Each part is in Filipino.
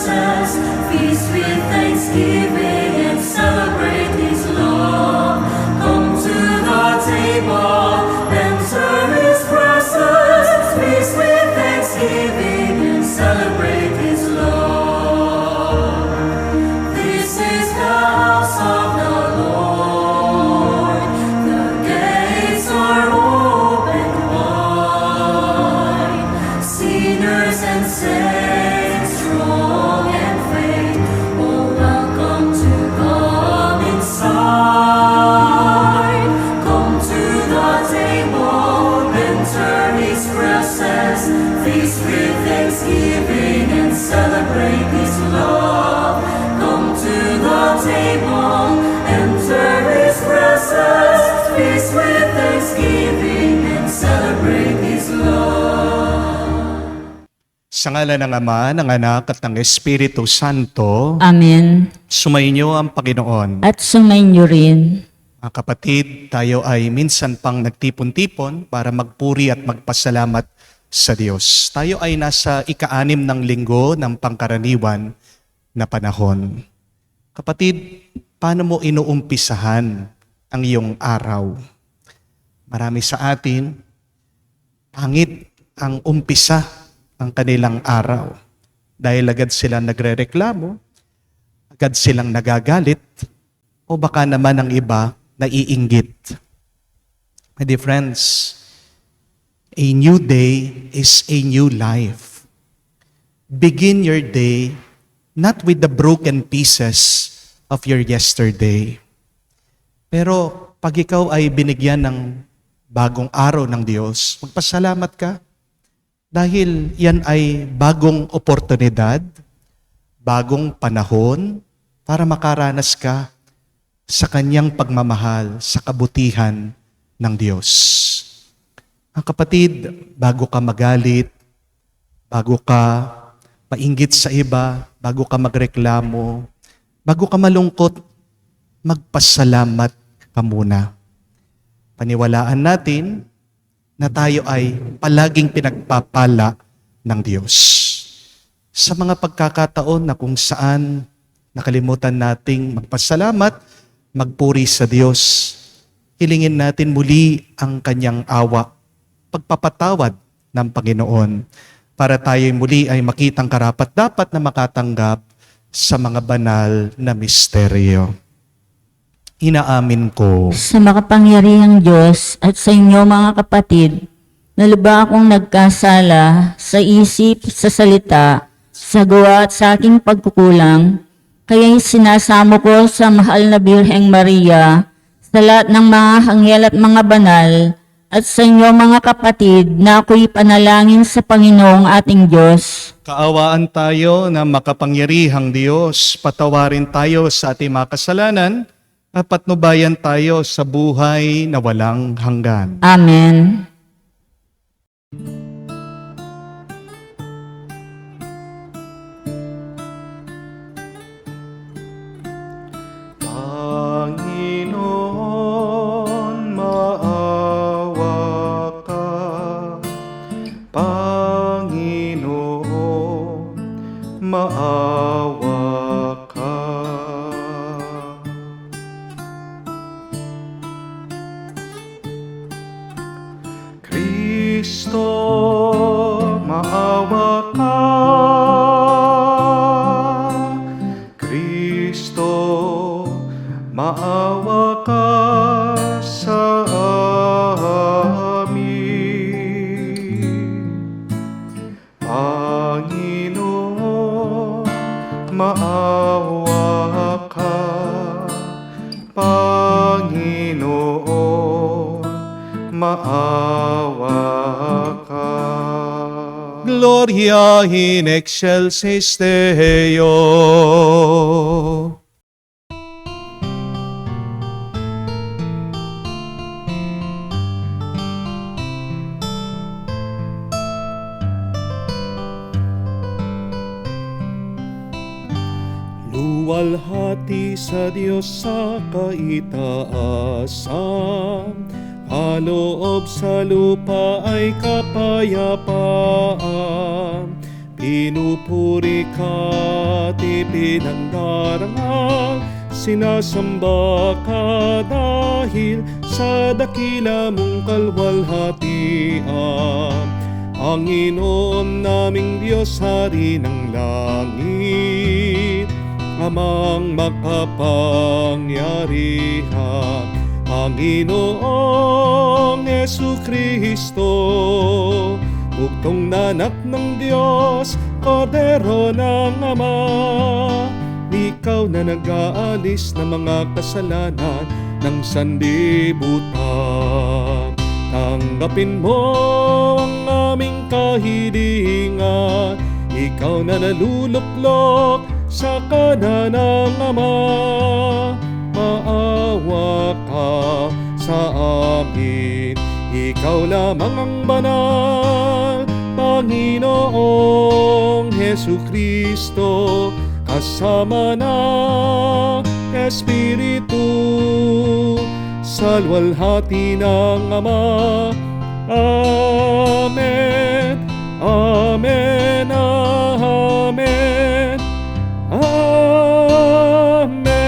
expresses. Feast with thanksgiving and celebrate His love. Come to the table, enter His presence. Feast with thanksgiving and celebrate His love. This is the house of the Lord. The gates are open wide. Sinners and saints, strong and faint, all welcome to come inside. Come to the table, enter His presence. Feast with thanksgiving and celebrate His love. Come to the table, enter His presence. Feast with thanksgiving and celebrate His love. Sa ngalan ng Ama, ng Anak, at ng Espiritu Santo, Amen. sumainyo ang Panginoon. At sumainyo rin. Mga kapatid, tayo ay minsan pang nagtipon-tipon para magpuri at magpasalamat sa Diyos. Tayo ay nasa ika-6 ng linggo ng pangkaraniwan na panahon. Kapatid, paano mo inuumpisahan ang iyong araw? Marami sa atin, pangit ang umpisa ang kanilang araw. Dahil agad silang nagrereklamo, agad silang nagagalit, o baka naman ang iba naiinggit. My dear friends, a new day is a new life. Begin your day not with the broken pieces of your yesterday. Pero pag ikaw ay binigyan ng bagong araw ng Diyos, magpasalamat ka. Dahil yan ay bagong oportunidad, bagong panahon para makaranas ka sa Kanyang pagmamahal, sa kabutihan ng Diyos. Ang kapatid, bago ka magalit, bago ka mainggit sa iba, bago ka magreklamo, bago ka malungkot, magpasalamat ka muna. Paniwalaan natin na tayo ay palaging pinagpapala ng Diyos. Sa mga pagkakataon na kung saan nakalimutan nating magpasalamat, magpuri sa Diyos, hilingin natin muli ang Kanyang awa, pagpapatawad ng Panginoon, para tayo muli ay makitang karapat-dapat na makatanggap sa mga banal na misteryo. Inaamin ko Sa makapangyarihang Diyos at sa inyo mga kapatid, na lubha akong nagkasala sa isip, sa salita, sa gawa at sa aking pagkukulang, kaya'y sinasamo ko sa mahal na Birheng Maria, sa lahat ng mga anghel at mga banal, at sa inyo mga kapatid na ako'y panalangin sa Panginoong ating Diyos. kaawaan tayo na makapangyarihang Diyos, patawarin tayo sa ating mga kasalanan, at patnubayan tayo sa buhay na walang hanggan. Amen. Panginoon, maawa ka. Panginoon, maawa ka. Kristo, maawa ka. Kristo, maawa ka sa amin. Panginoon, maawa ka. Panginoon, maawa ka. Gloria in excelsis Deo. Luwalhati sa Diyos sa kaitaasan, kaloob sa lupa ay kapayapaan. Pinupuri ka at ipinangdarangal. Sinasamba ka dahil sa dakila mong kalwalhatian. Panginoon naming Diyos, Hari ng langit, Amang makapangyarihan, Panginoong Jesucristo, bugtong na anak ng Diyos, Kordero ng Ama. Ikaw na nag-aalis ng mga kasalanan ng sanlibutan. Tanggapin mo ang aming kahilingan, ikaw na naluluklok sa kanan ng Ama. Maawa ka sa amin, ikaw lamang ang banal, Panginoong Jesucristo, kasama ng Espiritu, sa luwalhati ng Ama. Amen, Amen, Amen, Amen.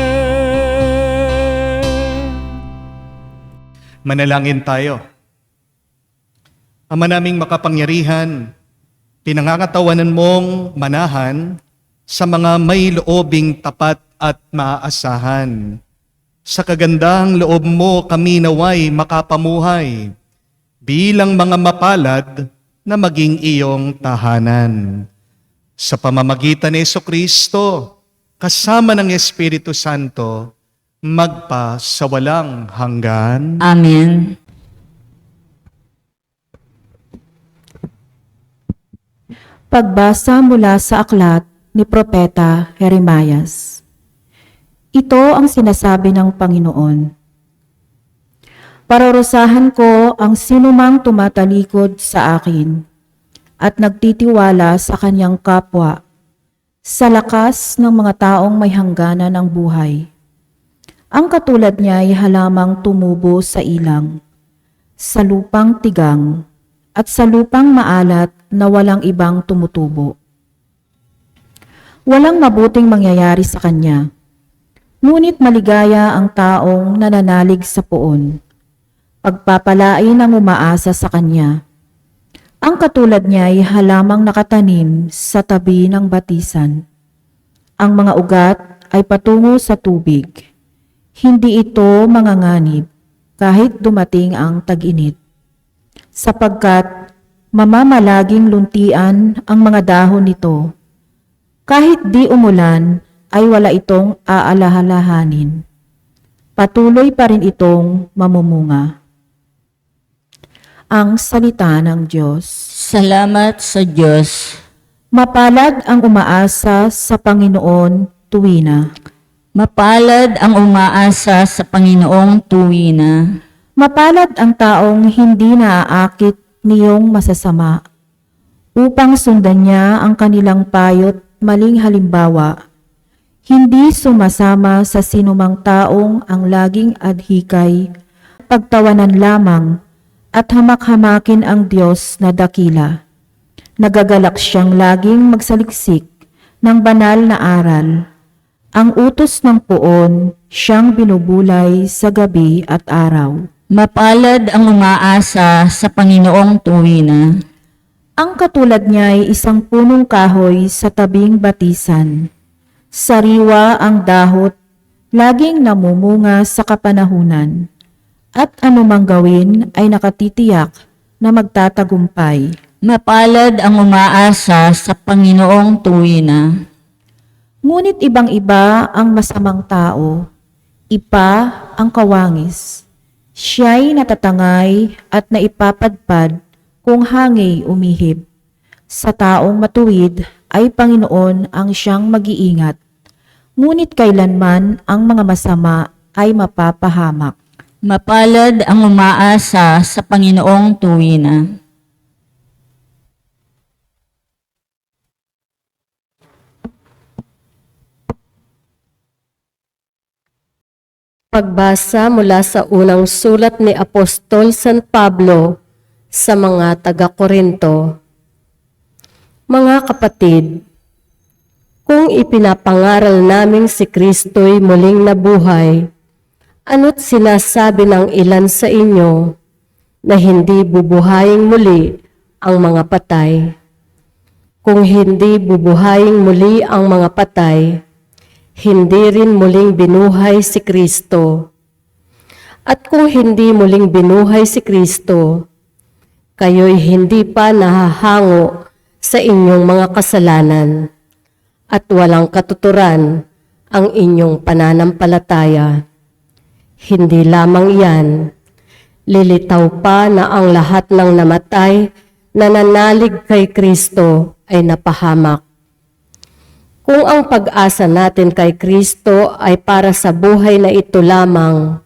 Manalangin tayo. Ama naming makapangyarihan, pinangangatawanan mong manahan sa mga may loobing tapat at maaasahan. Sa kagandang loob mo kami naway makapamuhay bilang mga mapalad na maging iyong tahanan. Sa pamamagitan ni Jesucristo, kasama ng Espiritu Santo, magpa sa walang hanggan. Amen. Pagbasa mula sa aklat ni Propeta Jeremias. Ito ang sinasabi ng Panginoon. Parurusahan ko ang sinumang tumatalikod sa akin at nagtitiwala sa kanyang kapwa sa lakas ng mga taong may hangganan ng buhay. Ang katulad niya ay halamang tumubo sa ilang, sa lupang tigang, at sa lupang maalat na walang ibang tumutubo. Walang mabuting mangyayari sa kanya, ngunit maligaya ang taong nananalig sa poon. Pagpapalain ang umaasa sa kanya. Ang katulad niya ay halamang nakatanim sa tabi ng batisan. Ang mga ugat ay patungo sa tubig. Hindi ito manganganib kahit dumating ang tag-init. Sapagkat mamamalaging luntian ang mga dahon nito. Kahit di umulan ay wala itong aalahalahanin. Patuloy pa rin itong mamumunga. Ang salita ng Diyos. Salamat sa Diyos. Mapalad ang umaasa sa Panginoon tuwina. Mapalad ang umaasa sa Panginoong tuwina. Mapalad ang taong hindi naaakit niyong masasama, upang sundan niya ang kanilang payo't maling halimbawa. Hindi sumasama sa sinumang taong ang laging adhikay, pagtawanan lamang at hamak-hamakin ang Diyos na dakila. Nagagalak siyang laging magsaliksik ng banal na aral. Ang utos ng poon siyang binubulay sa gabi at araw. Mapalad ang umaasa sa Panginoong tuwina. Ang katulad niya ay isang punong kahoy sa tabing batisan. Sariwa ang dahot, laging namumunga sa kapanahunan. At anumang gawin ay nakatitiyak na magtatagumpay. Mapalad ang umaasa sa Panginoong tuwina. Ngunit ibang-iba ang masamang tao, ipa ang kawangis. Siya'y natatangay at naipapadpad kung hangay umihip. Sa taong matuwid ay Panginoon ang siyang mag-iingat, ngunit kailanman ang mga masama ay mapapahamak. Mapalad ang umaasa sa Panginoong tuwina. Pagbasa mula sa unang sulat ni Apostol San Pablo sa mga taga-Korinto. Mga kapatid, kung Kung ipinapangaral naming si Kristo'y muling nabuhay, ano't sinasabi ng ilan sa inyo na hindi bubuhayin muli ang mga patay? Kung hindi bubuhayin muli ang mga patay, hindi rin muling binuhay si Kristo. At kung hindi muling binuhay si Kristo, kayo'y hindi pa nahahango sa inyong mga kasalanan at walang katuturan ang inyong pananampalataya. Hindi lamang iyan, lilitaw pa na ang lahat ng namatay na nanalig kay Kristo ay napahamak. Kung ang pag-asa natin kay Kristo ay para sa buhay na ito lamang,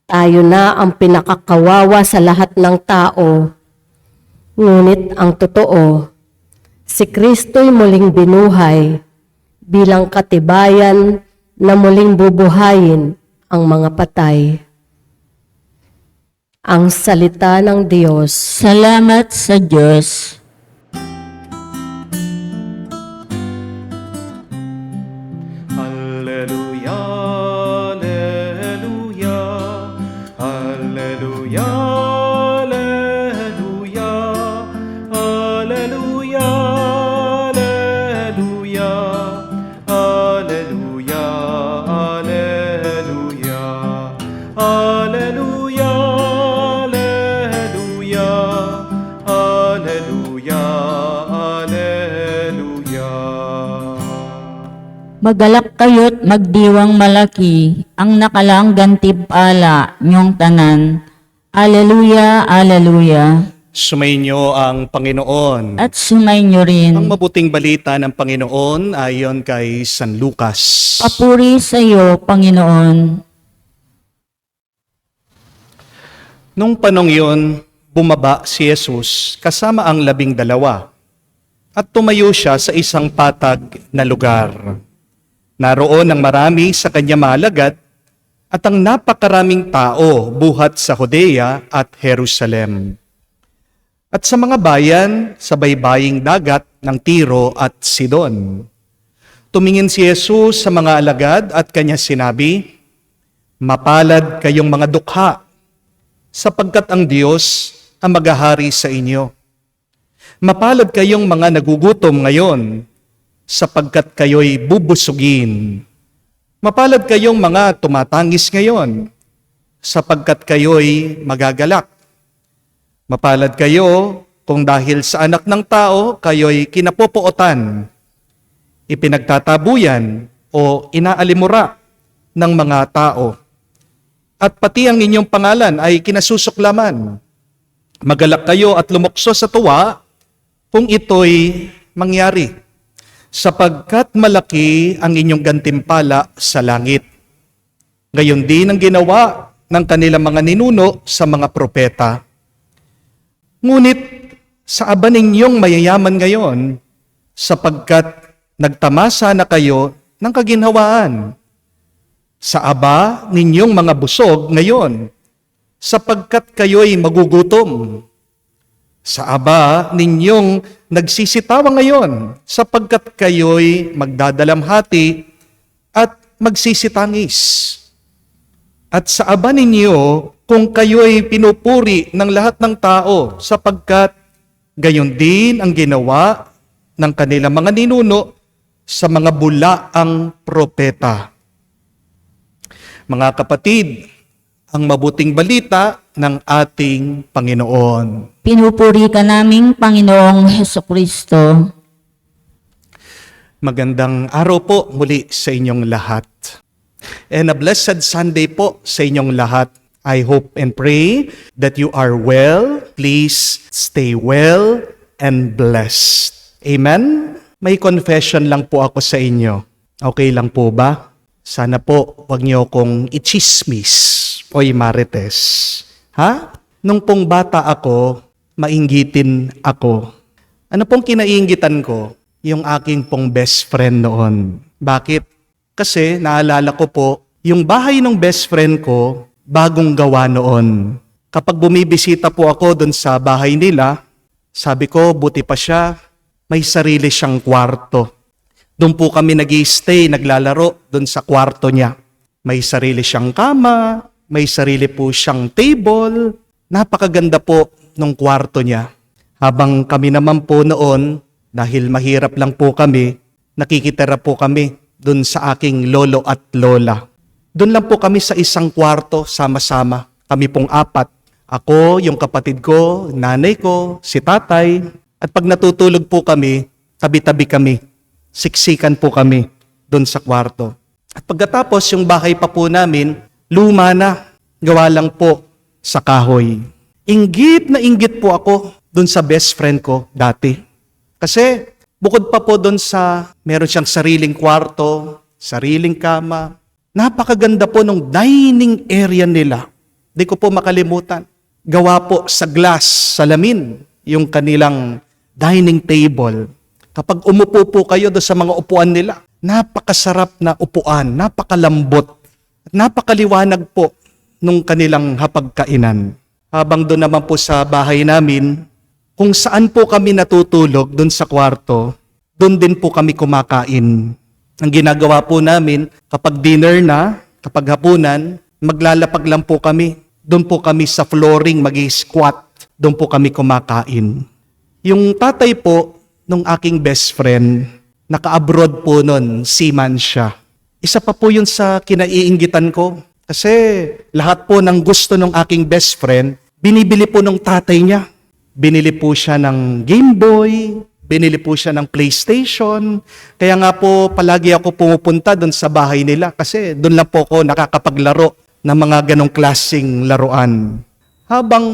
tayo na ang pinakakawawa sa lahat ng tao. Ngunit ang totoo, si Kristo'y muling binuhay bilang katibayan na muling bubuhayin ang mga patay. Ang salita ng Diyos. Salamat sa Diyos. Alleluia, alleluia, alleluia, alleluia, alleluia, alleluia, alleluia, alleluia, alleluia, alleluia, alleluia, alleluia. Magalak kayo't magdiwang malaki ang nakalaang gantimpala niyong tanan. Aleluya, aleluya. Sumainyo ang Panginoon. At sumainyo rin. Ang mabuting balita ng Panginoon ayon kay San Lucas. Papuri sa iyo, Panginoon. Nung panong yun, bumaba si Jesus kasama ang 12 at tumayo siya sa isang patag na lugar. Naroon ang marami sa kanya malagad at ang napakaraming tao buhat sa Judea at Jerusalem. At sa mga bayan sa baybaying dagat ng Tiro at Sidon. Tumingin si Jesus sa mga alagad at kanya sinabi, "Mapalad kayong mga dukha, sapagkat ang Diyos ang maghahari sa inyo. Mapalad kayong mga nagugutom ngayon, sapagkat kayo'y bubusugin. Mapalad kayong mga tumatangis ngayon, sapagkat kayo'y magagalak. Mapalad kayo kung dahil sa anak ng tao kayo'y kinapopuotan, ipinagtatabuyan o inaalimura ng mga tao. At pati ang inyong pangalan ay kinasusuklaman. Magalak kayo at lumukso sa tuwa kung ito'y mangyari, sapagkat malaki ang inyong gantimpala sa langit. Gayon din ang ginawa ng kanilang mga ninuno sa mga propeta. Ngunit sa aba ninyong mayayaman ngayon, sapagkat nagtamasa na kayo ng kaginhawaan. Sa aba ninyong mga busog ngayon, sapagkat kayo'y magugutom. Sa aba ninyong nagsisitawa ngayon, sapagkat kayo'y magdadalamhati at magsisitangis. At sa aba ninyo, kung kayo'y pinupuri ng lahat ng tao, sapagkat gayon din ang ginawa ng kanilang mga ninuno sa mga bulaang propeta. Mga kapatid, ang mabuting balita ng ating Panginoon. Pinupuri ka naming Panginoong Hesukristo. Magandang araw po muli sa inyong lahat. And a blessed Sunday po sa inyong lahat. I hope and pray that you are well. Please stay well and blessed. Amen? May confession lang po ako sa inyo. Okay lang po ba? Sana po wag niyo kong ichismis o imarites. Ha? Nung pong bata ako, mainggitin ako. Ano pong kinainggitan ko? Yung aking pong best friend noon. Bakit? Kasi naalala ko po, yung bahay ng best friend ko, bagong gawa noon. Kapag bumibisita po ako doon sa bahay nila, sabi ko, buti pa siya, may sarili siyang kwarto. Doon po kami nag-i-stay, naglalaro doon sa kwarto niya. May sarili siyang kama, may sarili po siyang table. Napakaganda po nung kwarto niya. Habang kami naman po noon, dahil mahirap lang po kami, nakikitira po kami doon sa aking lolo at lola. Doon lang po kami sa isang kwarto, sama-sama. Kami pong 4. Ako, yung kapatid ko, nanay ko, si tatay. At pag natutulog po kami, tabi-tabi kami. Siksikan po kami doon sa kwarto. At pagkatapos, yung bahay pa po namin, luma na. Gawa lang po sa kahoy. Inggit na inggit po ako doon sa best friend ko dati. Kasi bukod pa po doon sa meron siyang sariling kwarto, sariling kama, napakaganda po nung dining area nila. Di ko po makalimutan. Gawa po sa glass, salamin, yung kanilang dining table. Kapag umupo po kayo doon sa mga upuan nila, napakasarap na upuan, napakalambot, at napakaliwanag po nung kanilang hapagkainan. Habang doon naman po sa bahay namin, kung saan po kami natutulog doon sa kwarto, doon din po kami kumakain. Ang ginagawa po namin, kapag dinner na, kapag hapunan, maglalapag lang po kami. Doon po kami sa flooring mag-squat. Doon po kami kumakain. Yung tatay po, nung aking best friend, naka-abroad po nun, seaman siya. Isa pa po yun sa kinaiinggitan ko. Kasi lahat po ng gusto ng aking best friend, binibili po ng tatay niya. Binili po siya ng Game Boy, binili po siya ng PlayStation. Kaya nga po palagi ako pumupunta doon sa bahay nila kasi doon lang po ako nakakapaglaro ng mga ganong klaseng laruan. Habang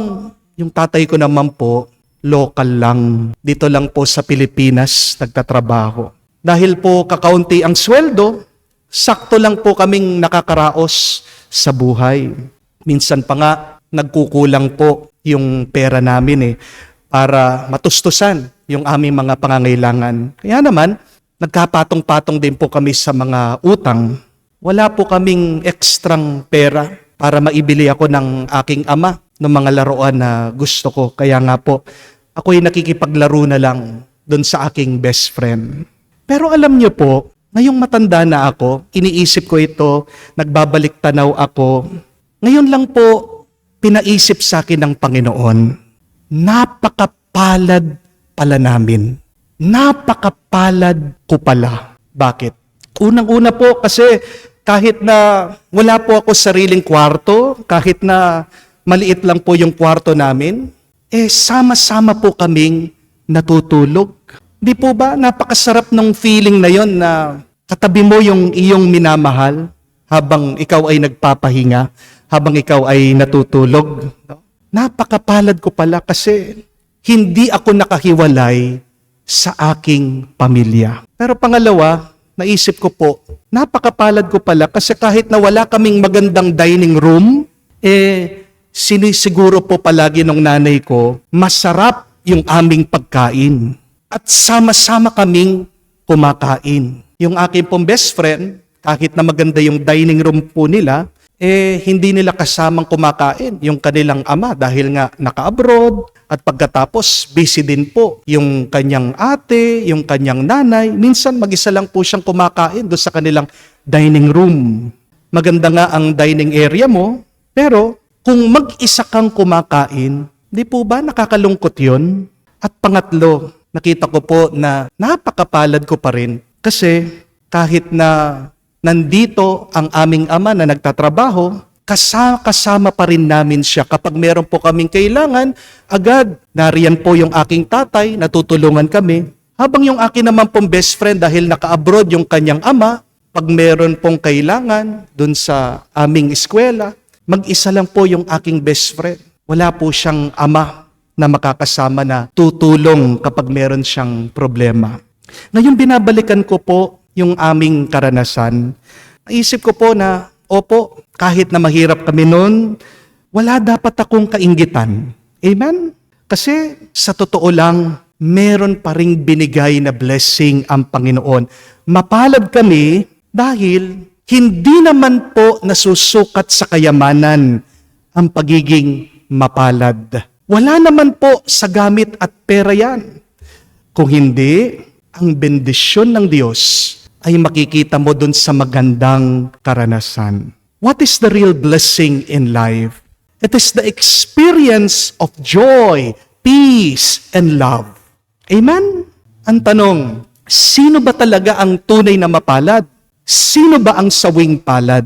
yung tatay ko naman po, local lang. Dito lang po sa Pilipinas nagtatrabaho. Dahil po kakaunti ang sweldo, sakto lang po kaming nakakaraos sa buhay. Minsan pa nga, nagkukulang po yung pera namin para matustusan yung aming mga pangangailangan. Kaya naman, nagkapatong-patong din po kami sa mga utang. Wala po kaming ekstrang pera para maibili ako ng aking ama ng mga laruan na gusto ko. Kaya nga po, ako'y nakikipaglaro na lang doon sa aking best friend. Pero alam niyo po, ngayong matanda na ako, iniisip ko ito, nagbabalik tanaw ako. Ngayon lang po, pinaisip sa akin ng Panginoon, napakapalad pala namin. Napakapalad ko pala. Bakit? Unang-una po kasi kahit na wala po ako sariling kwarto, kahit na maliit lang po yung kwarto namin, sama-sama po kaming natutulog. Di po ba napakasarap ng feeling na yon na katabi mo yung iyong minamahal habang ikaw ay nagpapahinga, habang ikaw ay natutulog. Napakapalad ko pala kasi hindi ako nakahiwalay sa aking pamilya. Pero pangalawa, naisip ko po, napakapalad ko pala kasi kahit na wala kaming magandang dining room, sinisiguro po palagi ng nanay ko, masarap yung aming pagkain. At sama-sama kaming kumakain. Yung aking pong best friend, kahit na maganda yung dining room po nila, hindi nila kasamang kumakain yung kanilang ama dahil nga naka-abroad at pagkatapos busy din po yung kanyang ate, yung kanyang nanay. Minsan mag-isa lang po siyang kumakain doon sa kanilang dining room. Maganda nga ang dining area mo, pero kung mag-isa kang kumakain, di po ba nakakalungkot yun? At pangatlo, nakita ko po na napakapalad ko pa rin kasi kahit na nandito ang aming ama na nagtatrabaho, kasama pa rin namin siya. Kapag meron po kaming kailangan, agad nariyan po yung aking tatay, natutulungan kami. Habang yung akin naman pong best friend dahil naka-abroad yung kanyang ama, pag meron pong kailangan dun sa aming eskwela, mag-isa lang po yung aking best friend. Wala po siyang ama na makakasama na tutulong kapag meron siyang problema. Ngayon binabalikan ko po yung aming karanasan. Naisip ko po na, opo, kahit na mahirap kami noon, wala dapat akong kainggitan. Amen? Kasi sa totoo lang, meron pa ring binigay na blessing ang Panginoon. Mapalad kami dahil hindi naman po nasusukat sa kayamanan ang pagiging mapalad. Wala naman po sa gamit at pera yan. Kung hindi, ang bendisyon ng Diyos ay makikita mo dun sa magandang karanasan. What is the real blessing in life? It is the experience of joy, peace, and love. Amen? Ang tanong, sino ba talaga ang tunay na mapalad? Sino ba ang sawing palad?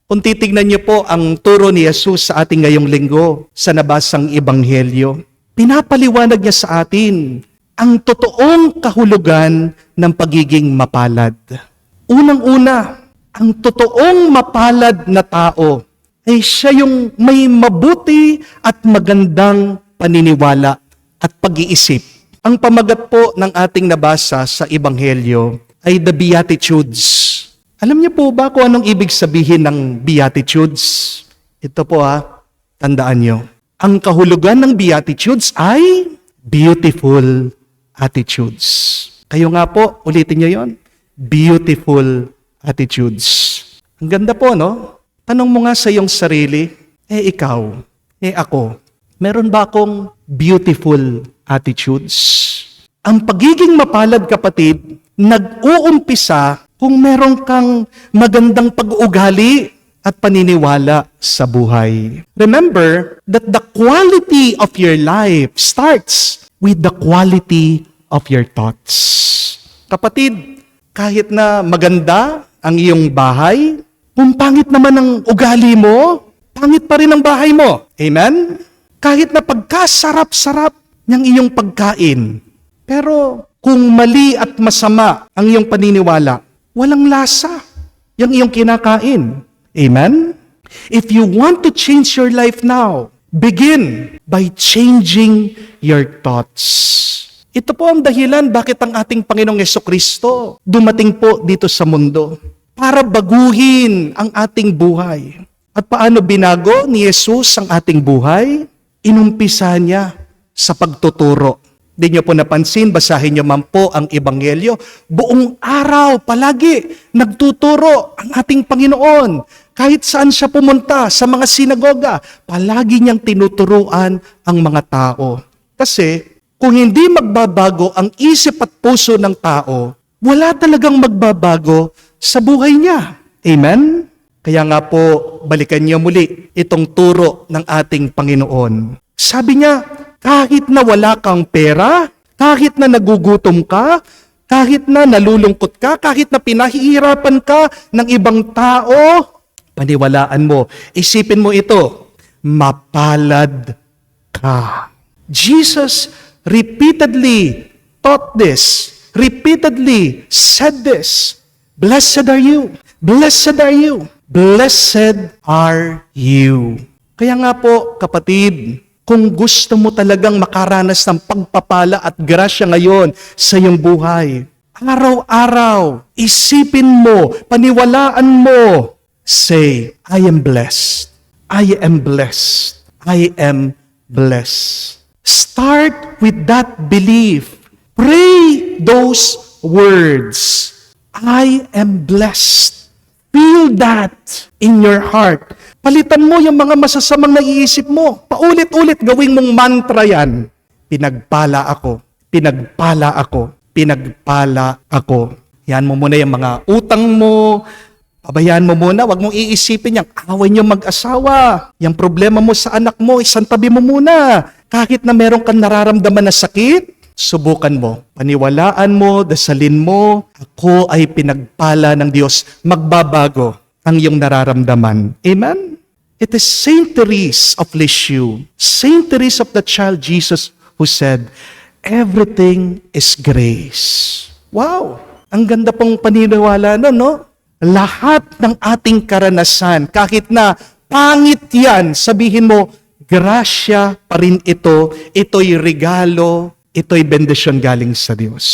Kung titignan niyo po ang turo ni Jesus sa ating ngayong linggo sa nabasang ebanghelyo, pinapaliwanag niya sa atin ang totoong kahulugan ng pagiging mapalad. Unang-una, ang totoong mapalad na tao ay siya yung may mabuti at magandang paniniwala at pag-iisip. Ang pamagat po ng ating nabasa sa ebanghelyo ay the Beatitudes. Alam niyo po ba kung anong ibig sabihin ng Beatitudes? Ito po tandaan niyo. Ang kahulugan ng Beatitudes ay beautiful attitudes. Kayo nga po, ulitin niyo yon. Beautiful attitudes. Ang ganda po, no? Tanong mo nga sa iyong sarili, ikaw, ako, meron ba akong beautiful attitudes? Ang pagiging mapalad, kapatid, nag-uumpisa kung meron kang magandang pag-uugali at paniniwala sa buhay. Remember that the quality of your life starts with the quality of your thoughts. Kapatid, kahit na maganda ang iyong bahay, kung pangit naman ang ugali mo, pangit pa rin ang bahay mo. Amen? Kahit na pagkasarap-sarap ng iyong pagkain, pero kung mali at masama ang iyong paniniwala, walang lasa yung iyong kinakain. Amen? If you want to change your life now, begin by changing your thoughts. Ito po ang dahilan bakit ang ating Panginoong Jesucristo dumating po dito sa mundo para baguhin ang ating buhay. At paano binago ni Jesus ang ating buhay? Inumpisa niya sa pagtuturo. Di niyo po napansin, basahin niyo man po ang Ebanghelyo. Buong araw, palagi, nagtuturo ang ating Panginoon. Kahit saan siya pumunta, sa mga sinagoga, palagi niyang tinuturuan ang mga tao. Kasi, kung hindi magbabago ang isip at puso ng tao, wala talagang magbabago sa buhay niya. Amen? Kaya nga po, balikan niyo muli itong turo ng ating Panginoon. Sabi niya, kahit na wala kang pera, kahit na nagugutom ka, kahit na nalulungkot ka, kahit na pinahihirapan ka ng ibang tao, paniwalaan mo, isipin mo ito, mapalad ka. Jesus repeatedly taught this, repeatedly said this, blessed are you, blessed are you, blessed are you. Kaya nga po, kapatid, kung gusto mo talagang makaranas ng pagpapala at grasya ngayon sa iyong buhay, araw-araw, isipin mo, paniwalaan mo, say, I am blessed, I am blessed, I am blessed. Start with that belief. Pray those words. I am blessed. Feel that in your heart. Palitan mo yung mga masasamang naiisip mo. Paulit-ulit gawing mong mantra yan. Pinagpala ako, pinagpala ako, pinagpala ako. Yan mo muna yung mga utang mo. Pabayaan mo muna, wag mong iisipin yung away niyo mag-asawa. Yung problema mo sa anak mo, isantabi mo muna. Kahit na meron kang nararamdaman na sakit, subukan mo. Paniwalaan mo, dasalin mo, ako ay pinagpala ng Diyos. Magbabago ang iyong nararamdaman. Amen? It is Saint Therese of Lisieux, Saint Therese of the Child Jesus, who said, everything is grace. Wow! Ang ganda pong paniniwala no? Lahat ng ating karanasan, kahit na pangit yan, sabihin mo, grasya pa rin ito, ito'y regalo, ito'y bendisyon galing sa Diyos.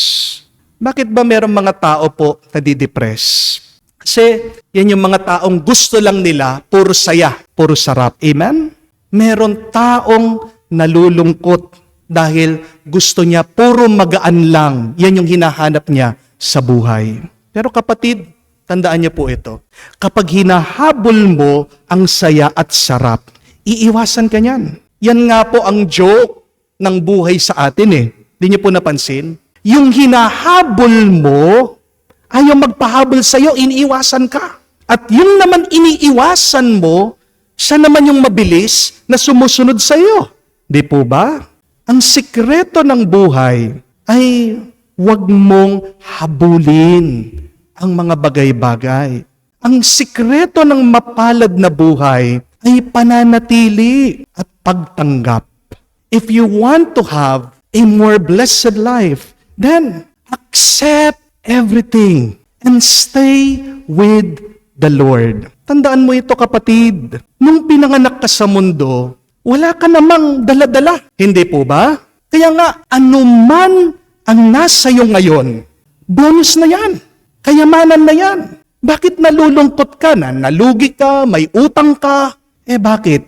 Bakit ba merong mga tao po na didepress? Kasi yan yung mga taong gusto lang nila, puro saya, puro sarap. Amen? Meron taong nalulungkot dahil gusto niya puro magaan lang. Yan yung hinahanap niya sa buhay. Pero kapatid, tandaan niyo po ito. Kapag hinahabol mo ang saya at sarap, iiwasan ka niyan. Yan nga po ang joke ng buhay sa atin . Di niyo po napansin? Yung hinahabol mo, ayaw magpahabol sa'yo, iniiwasan ka. At yung naman iniiwasan mo, siya naman yung mabilis na sumusunod sa'yo. Di po ba? Ang sikreto ng buhay ay huwag mong habulin ang mga bagay-bagay. Ang sikreto ng mapalad na buhay ay pananatili at pagtanggap. If you want to have a more blessed life, then accept everything and stay with the Lord. Tandaan mo ito, kapatid. Nung pinanganak ka sa mundo, wala ka namang dala-dala. Hindi po ba? Kaya nga, anuman ang nasa iyo ngayon, bonus na yan. Kayamanan na yan. Bakit nalulungkot ka na? Nalugi ka, may utang ka. Bakit?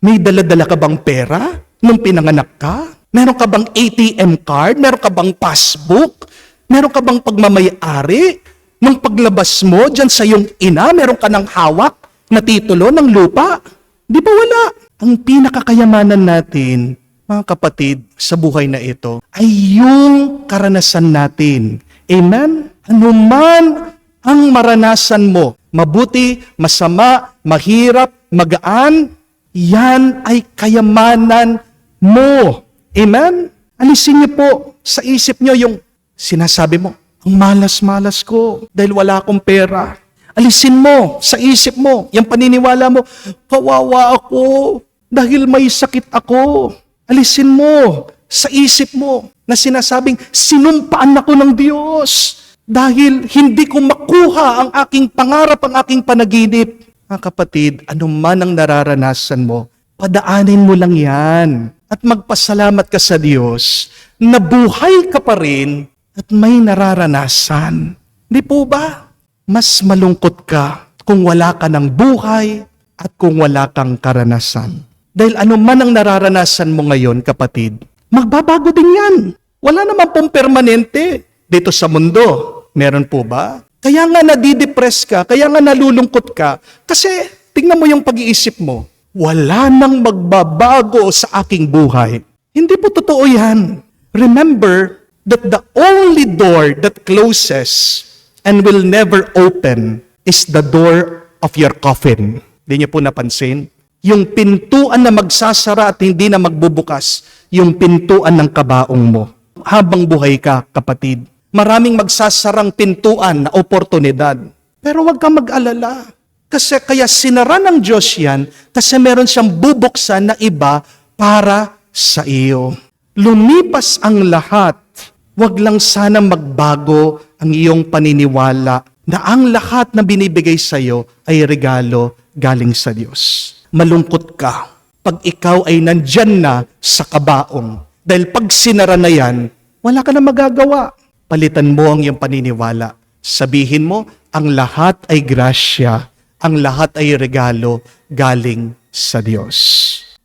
May dala-dala ka bang pera nung pinanganak ka? Meron ka bang ATM card? Meron ka bang passbook? Meron ka bang pagmamayari? Nung paglabas mo dyan sa iyong ina, meron ka ng hawak na titulo ng lupa? Di ba wala? Ang pinakakayamanan natin, mga kapatid, sa buhay na ito, ay yung karanasan natin. Amen? Anuman ang maranasan mo, mabuti, masama, mahirap, magaan, yan ay kayamanan mo. Amen? Alisin niyo po sa isip niyo yung sinasabi mo, ang malas-malas ko dahil wala akong pera. Alisin mo sa isip mo, yung paniniwala mo, kawawa ako dahil may sakit ako. Alisin mo sa isip mo na sinasabing, sinumpaan ako ng Diyos dahil hindi ko makuha ang aking pangarap, ang aking panaginip. Mga kapatid, anuman ang nararanasan mo, padaanin mo lang yan. At magpasalamat ka sa Diyos na buhay ka pa rin at may nararanasan. Di po ba? Mas malungkot ka kung wala ka ng buhay at kung wala kang karanasan. Dahil anuman ang nararanasan mo ngayon, kapatid, magbabago din yan. Wala naman pong permanente dito sa mundo. Meron po ba? Kaya nga nadidepress ka, kaya nga nalulungkot ka, kasi tingnan mo yung pag-iisip mo, wala nang magbabago sa aking buhay. Hindi po totoo yan. Remember that the only door that closes and will never open is the door of your coffin. Hindi niyo po napansin? Yung pintuan na magsasara at hindi na magbubukas, yung pintuan ng kabaong mo. Habang buhay ka, kapatid, maraming magsasarang pintuan na oportunidad. Pero huwag kang mag-alala. Kasi kaya sinara ng Diyos yan, kasi meron siyang bubuksan na iba para sa iyo. Lumipas ang lahat. Huwag lang sana magbago ang iyong paniniwala na ang lahat na binibigay sa iyo ay regalo galing sa Diyos. Malungkot ka pag ikaw ay nandyan na sa kabaong. Dahil pag sinara na yan, wala ka na magagawa. Palitan mo ang iyong paniniwala. Sabihin mo, ang lahat ay grasya. Ang lahat ay regalo galing sa Diyos.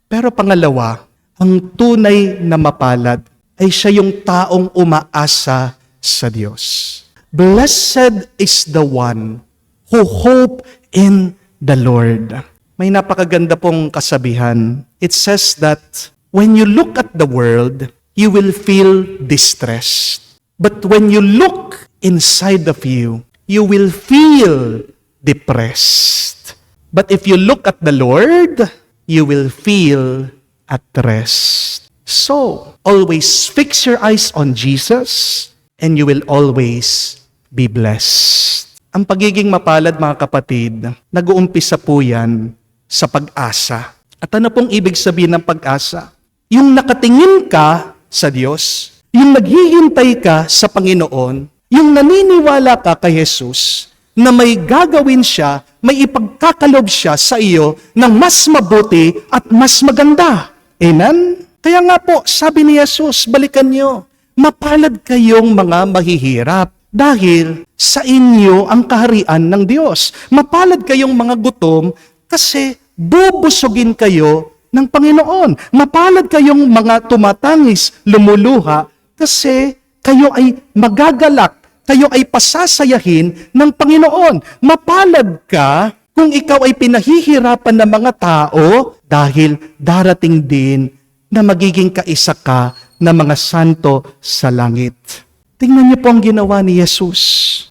Pero pangalawa, ang tunay na mapalad ay siya yung taong umaasa sa Diyos. Blessed is the one who hope in the Lord. May napakaganda pong kasabihan. It says that when you look at the world, you will feel distressed. But when you look inside of you, you will feel depressed. But if you look at the Lord, you will feel at rest. So, always fix your eyes on Jesus and you will always be blessed. Ang pagiging mapalad, mga kapatid, nag-uumpisa po yan sa pag-asa. At ano pong ibig sabihin ng pag-asa? Yung nakatingin ka sa Diyos, yung naghihintay ka sa Panginoon, yung naniniwala ka kay Jesus, na may gagawin siya, may ipagkakalob siya sa iyo ng mas mabuti at mas maganda. Amen? Kaya nga po, sabi ni Jesus, balikan niyo, mapalad kayong mga mahihirap dahil sa inyo ang kaharian ng Diyos. Mapalad kayong mga gutom kasi bubusugin kayo ng Panginoon. Mapalad kayong mga tumatangis, lumuluha kasi kayo ay magagalak, kayo ay pasasayahin ng Panginoon. Mapalad ka kung ikaw ay pinahihirapan ng mga tao dahil darating din na magiging kaisa ka ng mga santo sa langit. Tingnan niyo po ang ginawa ni Jesus.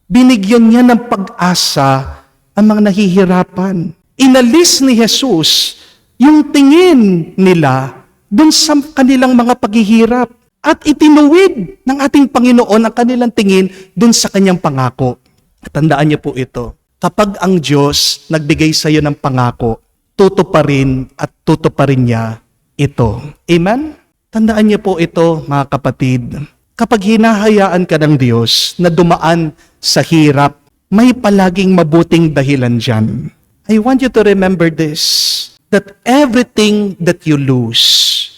Binigyan niya ng pag-asa ang mga nahihirapan. Inalis ni Jesus yung tingin nila dun sa kanilang mga paghihirap at itinuwid ng ating Panginoon ang kanilang tingin dun sa kanyang pangako. Tandaan niyo po ito. Kapag ang Diyos nagbigay sa iyo ng pangako, tutuparin at tutuparin niya ito. Amen? Tandaan niyo po ito, mga kapatid. Kapag hinahayaan ka ng Diyos na dumaan sa hirap, may palaging mabuting dahilan dyan. I want you to remember this, that everything that you lose,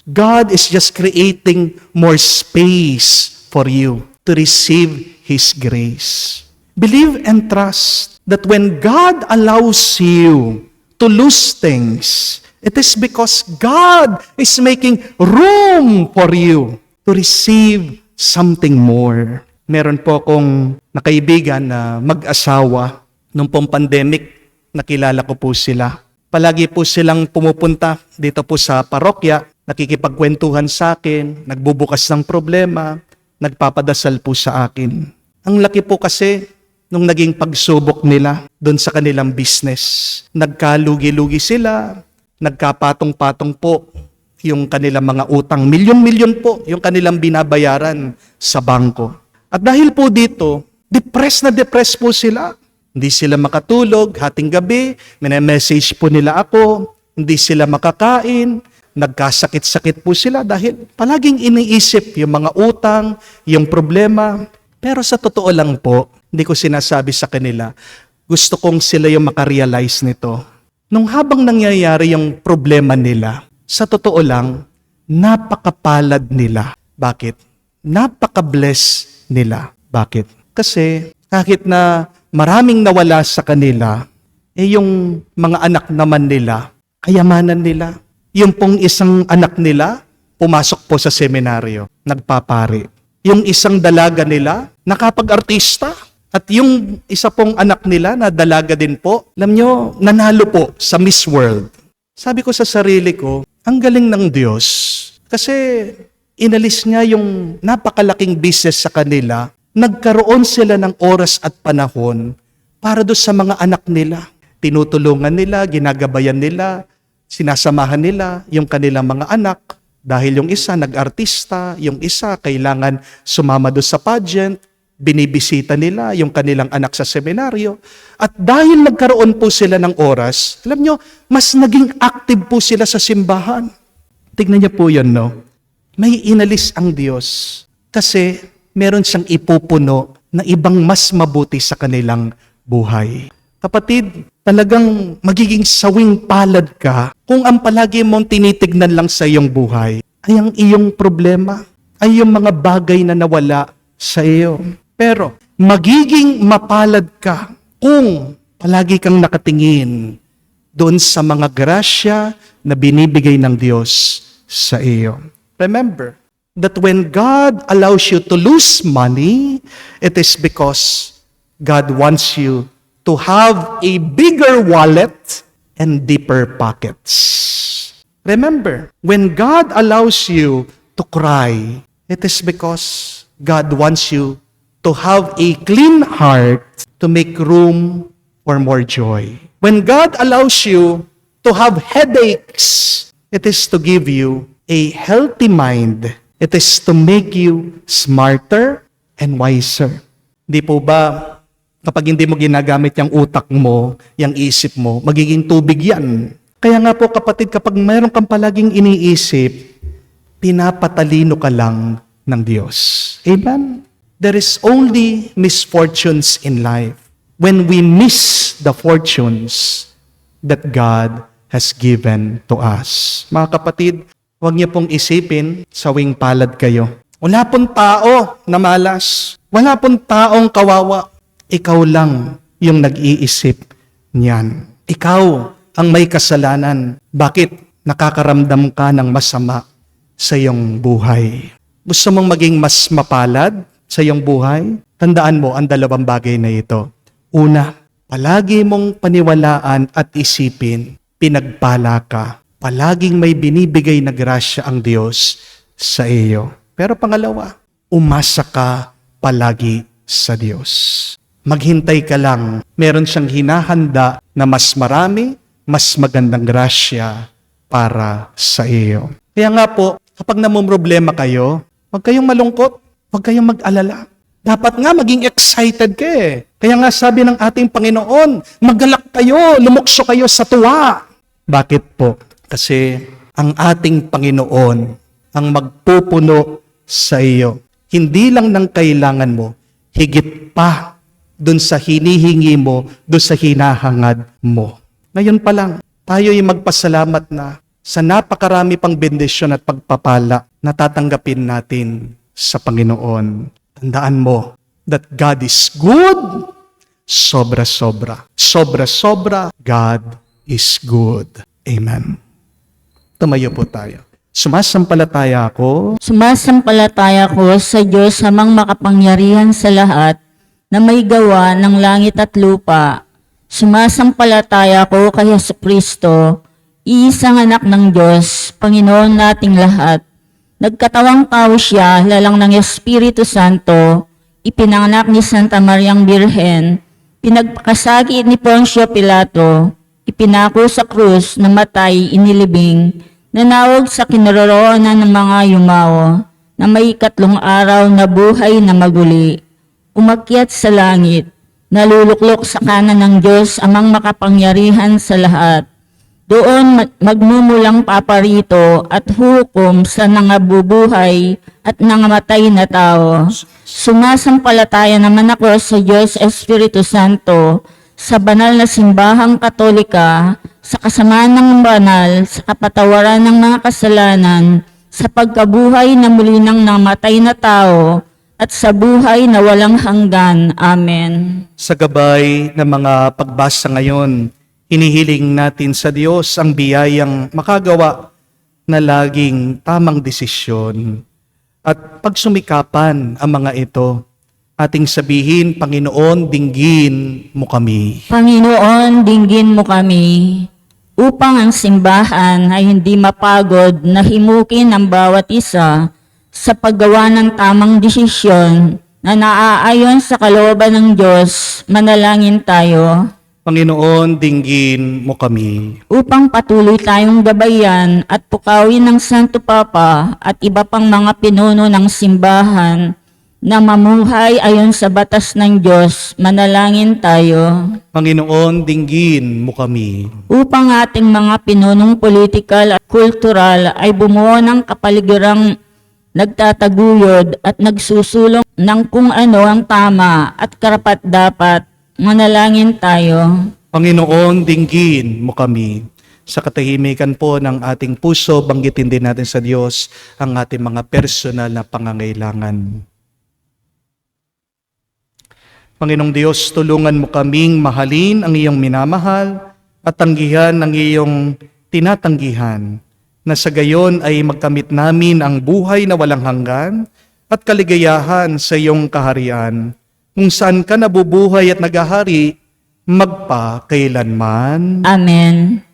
God is just creating more space for you to receive His grace. Believe and trust that when God allows you to lose things, it is because God is making room for you to receive something more. Meron po akong nakaibigan na mag-asawa nung pong pandemic, nakilala ko po sila. Palagi po silang pumupunta dito po sa parokya, nakikipagkwentuhan sa akin, nagbubukas ng problema, nagpapadasal po sa akin. Ang laki po kasi nung naging pagsubok nila doon sa kanilang business. Nagkalugi-lugi sila, nagkapatong-patong po yung kanilang mga utang. Milyon-milyon po yung kanilang binabayaran sa bangko. At dahil po dito, depressed po sila. Hindi sila makatulog, hating gabi, message po nila ako, hindi sila makakain, nagkasakit-sakit po sila dahil palaging iniisip yung mga utang, yung problema. Pero sa totoo lang po, hindi ko sinasabi sa kanila, gusto kong sila yung makarealize nito. Nung habang nangyayari yung problema nila, sa totoo lang, napakapalad nila. Bakit? Napaka-bless nila. Bakit? Kasi kahit na maraming nawala sa kanila, yung mga anak naman nila, kayamanan nila. Yung pong isang anak nila, pumasok po sa seminaryo, nagpapari. Yung isang dalaga nila, nakapag-artista. At yung isa pong anak nila na dalaga din po, alam nyo, nanalo po sa Miss World. Sabi ko sa sarili ko, ang galing ng Diyos. Kasi inalis niya yung napakalaking business sa kanila, nagkaroon sila ng oras at panahon para doon sa mga anak nila. Tinutulungan nila, ginagabayan nila, sinasamahan nila yung kanilang mga anak. Dahil yung isa nag-artista, yung isa kailangan sumama doon sa pageant, binibisita nila yung kanilang anak sa seminaryo. At dahil nagkaroon po sila ng oras, alam nyo, mas naging active po sila sa simbahan. Tignan niyo po yun, no? May inalis ang Diyos kasi meron siyang ipupuno na ibang mas mabuti sa kanilang buhay. Kapatid, talagang magiging sawing palad ka kung ang palagi mong tinitignan lang sa iyong buhay ay ang iyong problema, ay yung mga bagay na nawala sa iyo. Pero magiging mapalad ka kung palagi kang nakatingin doon sa mga grasya na binibigay ng Diyos sa iyo. Remember that when God allows you to lose money, it is because God wants you to have a bigger wallet and deeper pockets. Remember, when God allows you to cry, it is because God wants you to have a clean heart to make room for more joy. When God allows you to have headaches, it is to give you a healthy mind. It is to make you smarter and wiser. Di po ba kapag hindi mo ginagamit yung utak mo, yung isip mo, magiging tubig yan. Kaya nga po kapatid, kapag mayroon kang palaging iniisip, pinapatalino ka lang ng Diyos. Amen? There is only misfortunes in life when we miss the fortunes that God has given to us. Mga kapatid, huwag niyo pong isipin, sawing palad kayo. Wala pong tao na malas. Wala pong taong kawawa. Ikaw lang yung nag-iisip niyan. Ikaw ang may kasalanan. Bakit nakakaramdam ka ng masama sa iyong buhay? Gusto mong maging mas mapalad sa iyong buhay? Tandaan mo ang dalawang bagay na ito. Una, palagi mong paniwalaan at isipin, pinagpala ka. Palaging may binibigay na grasya ang Diyos sa iyo. Pero pangalawa, umasa ka palagi sa Diyos. Maghintay ka lang. Meron siyang hinahanda na mas marami, mas magandang grasya para sa iyo. Kaya nga po, kapag namumroblema kayo, huwag kayong malungkot, huwag kayong mag-alala. Dapat nga maging excited ka eh. Kaya nga sabi ng ating Panginoon, magalak kayo, lumukso kayo sa tuwa. Bakit po? Kasi ang ating Panginoon ang magpupuno sa iyo. Hindi lang ng kailangan mo, higit pa dun sa hinihingi mo, dun sa hinahangad mo. Ngayon pa lang, tayo ay magpasalamat na sa napakarami pang bendisyon at pagpapala na tatanggapin natin sa Panginoon. Tandaan mo that God is good. Sobra-sobra. Sobra-sobra, God is good. Amen. Tumayo po tayo. Sumasampalataya ako Sumasampalataya ko sa Diyos amang makapangyarihan sa lahat na may gawa ng langit at lupa. Sumasampalataya ko kay Jesucristo, iisang anak ng Diyos, Panginoon nating lahat. Nagkatawang tao siya, lalang ng Espiritu Santo, ipinanganak ni Santa Mariang Birhen, pinagpakasakit ni Poncio Pilato, ipinako sa krus, namatay, inilibing, nanawag sa kinaroroonan ng mga yumawo, na may 3 araw na buhay na maguli, umakyat sa langit, naluluklok sa kanan ng Diyos amang makapangyarihan sa lahat. Doon magmumulang paparito at hukom sa nangabubuhay at nangamatay na tao. Sumasampalataya naman ako sa Diyos Espiritu Santo, sa banal na simbahang katolika, sa kasamaan ng banal, sa kapatawaran ng mga kasalanan, sa pagkabuhay na muli ng namatay na tao, at sa buhay na walang hanggan. Amen. sa gabay ng mga pagbasa ngayon. Hinihiling natin sa Diyos ang biyayang makagawa na laging tamang desisyon. At pagsumikapan ang mga ito, ating sabihin, Panginoon, dinggin mo kami. Panginoon, dinggin mo kami, upang ang simbahan ay hindi mapagod na himukin ang bawat isa sa paggawa ng tamang desisyon na naaayon sa kalooban ng Diyos. Manalangin tayo. Panginoon, dinggin mo kami. Upang patuloy tayong gabayan at pukawin ng Santo Papa at iba pang mga pinuno ng simbahan na mamuhay ayon sa batas ng Diyos, manalangin tayo. Panginoon, dinggin mo kami. Upang ating mga pinunong politikal at kultural ay bumuo ng kapaligurang nagtataguyod at nagsusulong ng kung ano ang tama at karapat-dapat, manalangin tayo. Panginoon, dinggin mo kami. Sa katahimikan po ng ating puso, banggitin din natin sa Diyos ang ating mga personal na pangangailangan. Panginoong Diyos, tulungan mo kaming mahalin ang iyong minamahal at tanggihan ang iyong tinatanggihan, na sa gayon ay magkamit namin ang buhay na walang hanggan at kaligayahan sa iyong kaharian, kung saan ka nabubuhay at naghahari magpakailanman. Amen.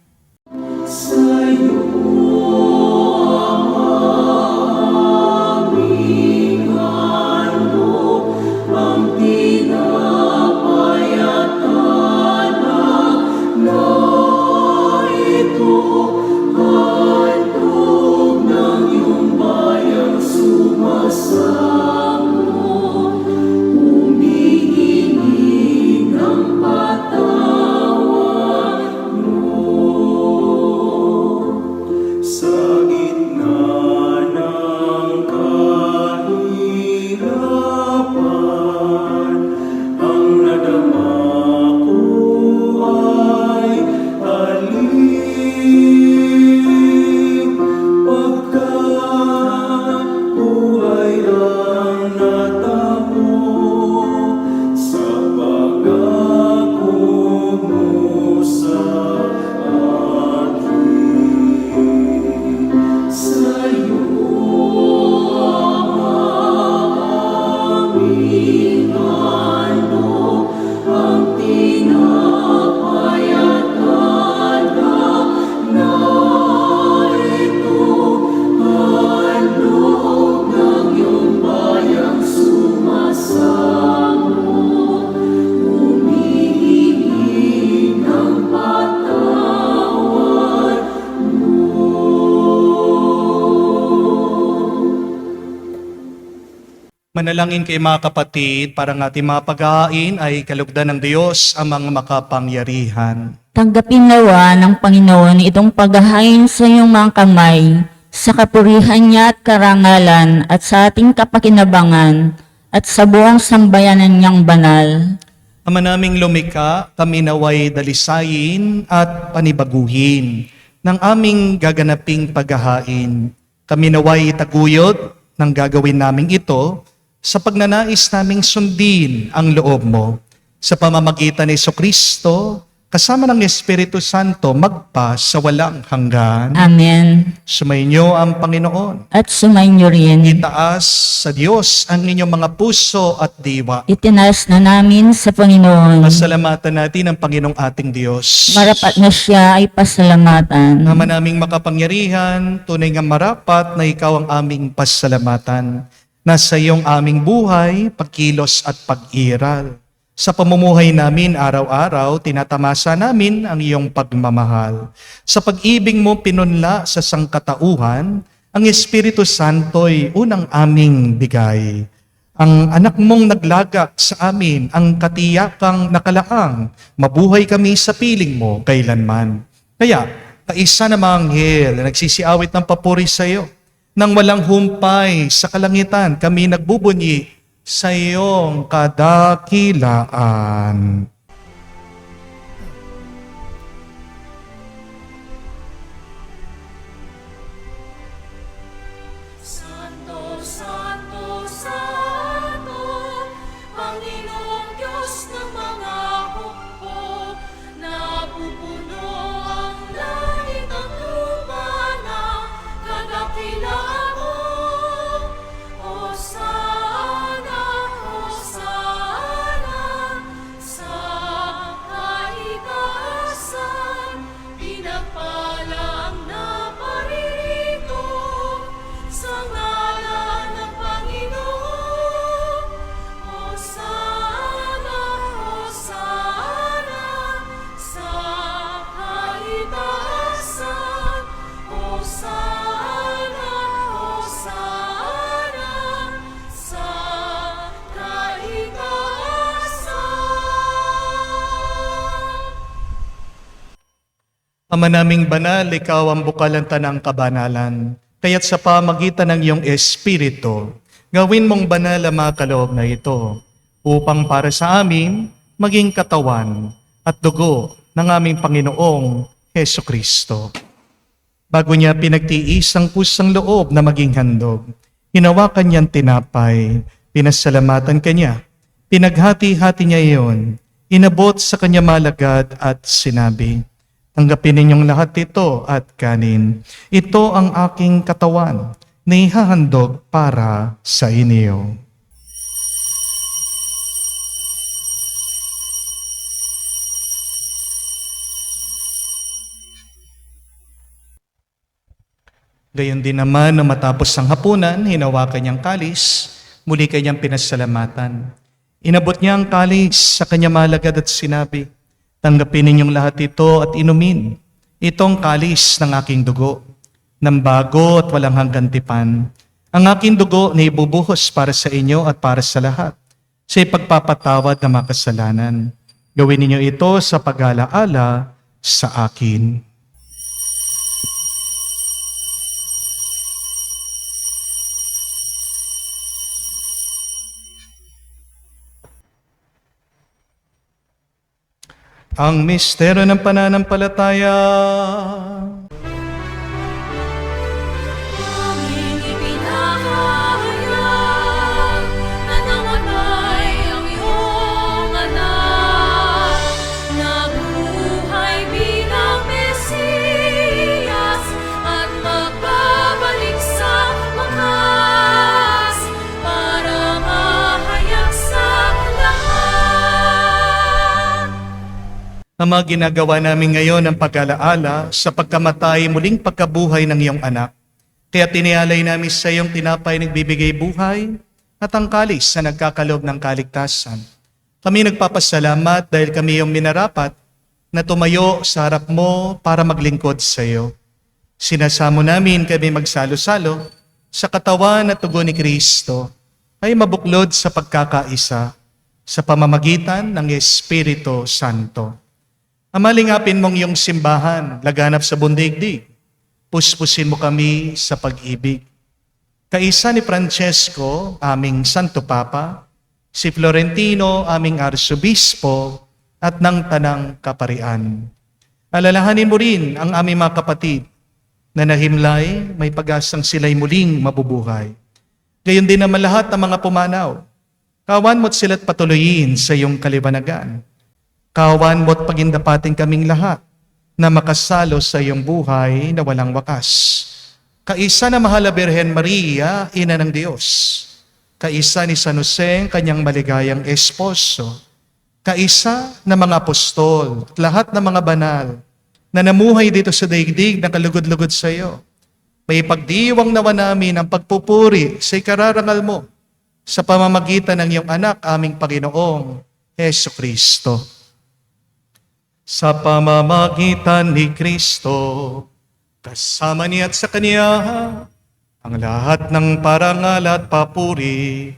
Manalangin kayo mga kapatid, para ng ating mga paghahain ay kalugdan ng Diyos ang mga makapangyarihan. Tanggapin nawa ng Panginoon itong paghahain sa iyong mga kamay, sa kapurihan niya at karangalan at sa ating kapakinabangan at sa buong sambayanan niyang banal. Ama naming lumikha, kami naway dalisayin at panibaguhin ng aming gaganaping paghahain. Kami naway taguyod ng gagawin naming ito sa pagnanais naming sundin ang loob mo. Sa pamamagitan ni Jesucristo, kasama ng Espiritu Santo, magpa sa walang hanggan. Amen. Sumainyo ang Panginoon. At sumainyo rin. Itaas sa Diyos ang inyong mga puso at diwa. Itinaas na namin sa Panginoon. Pasalamatan natin ang Panginoong ating Diyos. Marapat na siya ay pasalamatan. Ama naming makapangyarihan, tunay nga marapat na ikaw ang aming pasalamatan. Nasa iyong aming buhay, pagkilos at pag-iral. Sa pamumuhay namin araw-araw, tinatamasa namin ang iyong pagmamahal. Sa pag-ibig mo pinunla sa sangkatauhan, ang Espiritu Santo'y unang aming bigay. Ang anak mong naglagak sa amin, ang katiyakang nakalaang, mabuhay kami sa piling mo kailanman. Kaya, kaisa na mga anghel na nagsisiawit ng papuri sa iyo, nang walang humpay sa kalangitan, kami nagbubunyi sa iyong kadakilaan. Santo, Santo, Santo, Panginoong Diyos ng mga hukbo, napupuno ang langit at lupa ng kadakilaan mo. Hosana, Hosana, sa kaitaasan, pinagpala ang naparirito sa ngalan ng Panginoon. Hosana, Hosana, sa kaitaasan. Hosana, Hosana, sa kaitaasan. Ama naming banal, ikaw ang bukalanta ng kabanalan. Kaya't sa pamagitan ng iyong Espiritu, gawin mong banal ang mga kaloob na ito, upang para sa amin maging katawan at dugo ng aming Panginoong Heso Kristo. Bago niya pinagtiis ang pusang loob na maging handog, hinawakan niyang tinapay, pinasalamatan kanya, pinaghati-hati niya iyon, inabot sa kanya malagad at sinabi, "Tanggapin ninyong lahat ito at kanin. Ito ang aking katawan na ihahandog para sa inyo." Gayon din naman, na matapos ang hapunan, hinawakan niyang kalis, muli kanyang pinasalamatan. Inabot niya ang kalis sa kanya malagad at sinabi, "Tanggapin ninyong lahat ito at inumin. Itong kalis ng aking dugo, ng bago at walang hanggang tipan. Ang aking dugo na ibubuhos para sa inyo at para sa lahat, sa ipagpapatawad ng mga kasalanan. Gawin ninyo ito sa pag-alaala sa akin." Ang misteryo ng pananampalataya. Aming ipinahayag na namatay ang iyong anak, nabuhay bilang Mesiyas at magbabalik sa wakas para mahayag sa lahat. Ang mga ginagawa namin ngayon ang pag-alaala sa pagkamatay muling pagkabuhay ng iyong anak. Kaya tinialay namin sa iyong tinapay nagbibigay buhay at ang kalis na nagkakaloob ng kaligtasan. Kami nagpapasalamat dahil kami iyong minarapat na tumayo sa harap mo para maglingkod sa iyo. Sinasamo namin kami magsalo-salo sa katawan at tugo ni Kristo ay mabuklod sa pagkakaisa sa pamamagitan ng Espiritu Santo. Amalingapin mong iyong simbahan, laganap sa bundigdig. Puspusin mo kami sa pag-ibig. Kaisa ni Francesco, aming Santo Papa, si Florentino, aming Arsobispo, at ng Tanang Kaparian. Alalahanin mo rin ang aming mga kapatid na nahimlay, may pag-asang sila'y muling mabubuhay. Gayon din naman lahat ng mga pumanaw. Kawan mo't sila't patuloyin sa iyong kaliwanagan. Kawan mo't pagindapatin kaming lahat na makasalo sa iyong buhay na walang wakas. Kaisa na mahal na Birhen Maria, Ina ng Diyos. Kaisa ni San Jose, kanyang maligayang esposo. Kaisa na mga apostol at lahat ng mga banal na namuhay dito sa daigdig na kalugod-lugod sa iyo. May pagdiwang nawa namin ang pagpupuri sa ikararangal mo sa pamamagitan ng iyong anak, aming Panginoong Heso Kristo. Sa pamamagitan ni Kristo, kasama niya at sa Kanya, ang lahat ng parangal at papuri